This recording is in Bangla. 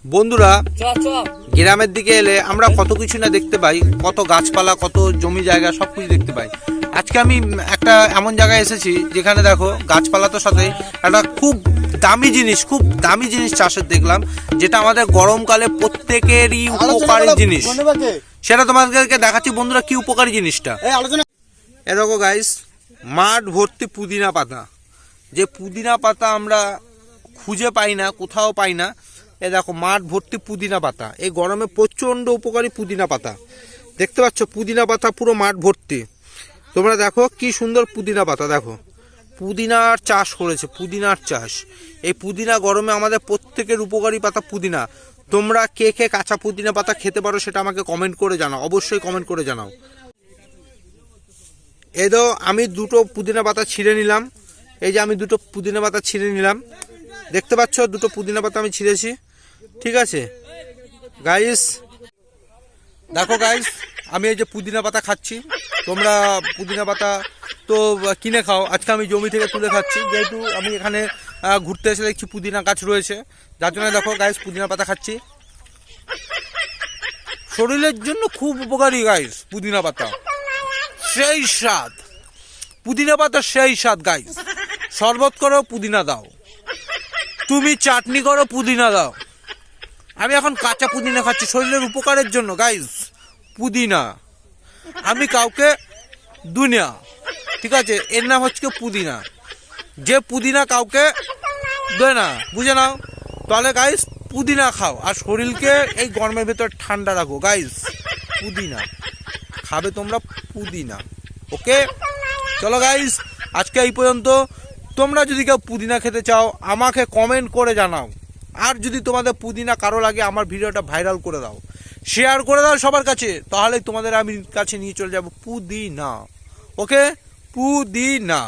বন্ধুরা, গ্রামের দিকে এলে আমরা কত কিছু না দেখতে পাই, কত গাছপালা, কত জমি জায়গা, সব কিছু দেখতে পাই। আজকে আমি একটা এমন জায়গায় এসেছি যেখানে দেখো গাছপালা তো সাথে একটা খুব দামি জিনিস চাষের দেখলাম, যেটা আমাদের গরমকালে প্রত্যেকেরই উপকারী জিনিস। সেটা তোমাদেরকে দেখাচ্ছি বন্ধুরা, কি উপকারী জিনিসটা। এ দেখো গাইস, মাঠ ভর্তি পুদিনা পাতা। যে পুদিনা পাতা আমরা খুঁজে পাই না, কোথাও পাই না। এ দেখো মাঠ ভর্তি পুদিনা পাতা, এই গরমে প্রচণ্ড উপকারী পুদিনা পাতা। দেখতে পাচ্ছ পুদিনা পাতা পুরো মাঠ ভর্তি। তোমরা দেখো কি সুন্দর পুদিনা পাতা, দেখো পুদিনার চাষ করেছে, পুদিনার চাষ। এই পুদিনা গরমে আমাদের প্রত্যেকের উপকারী পাতা পুদিনা। তোমরা কে কে কাঁচা পুদিনা পাতা খেতে পারো সেটা আমাকে কমেন্ট করে জানাও, অবশ্যই কমেন্ট করে জানাও। এই তো আমি দুটো পুদিনা পাতা ছিঁড়ে নিলাম। এই যে আমি দুটো পুদিনা পাতা ছিঁড়ে নিলাম, দেখতে পাচ্ছ দুটো পুদিনা পাতা আমি ছিঁড়েছি। ঠিক আছে গাইস, দেখো গাইস, আমি এই যে পুদিনা পাতা খাচ্ছি। তোমরা পুদিনা পাতা তো কিনে খাও, আজকে আমি জমি থেকে তুলে খাচ্ছি, যেহেতু আমি এখানে ঘুরতে এসে দেখছি পুদিনা গাছ রয়েছে, যার জন্য দেখো গাইস পুদিনা পাতা খাচ্ছি। শরীরের জন্য খুব উপকারী গাইস পুদিনা পাতা, সেই স্বাদ পুদিনা পাতা, সেই স্বাদ গাইস। শরবত করো পুদিনা দাও, তুমি চাটনি করো পুদিনা দাও। আমি এখন কাঁচা পুদিনা খাচ্ছি শরীরের উপকারের জন্য গাইস। পুদিনা আমি কাউকে দুনিয়া, ঠিক আছে, এর নাম হচ্ছে পুদিনা। যে পুদিনা কাউকে দেয় না, বুঝে নাও। তাহলে গাইস পুদিনা খাও আর শরীরকে এই গরমের ভেতর ঠান্ডা রাখো গাইস। পুদিনা খাবে তোমরা, পুদিনা। ওকে চলো গাইস, আজকে এই পর্যন্ত। তোমরা যদি কেউ পুদিনা খেতে চাও আমাকে কমেন্ট করে জানাও। আর যদি তোমাদের পুদিনা কারো লাগে, আমার ভিডিওটা ভাইরাল করে দাও, শেয়ার করে দাও সবার কাছে, তাহলে তোমাদের আমি কাছে নিয়ে চলে যাব পুদিনা। ওকে, পুদিনা।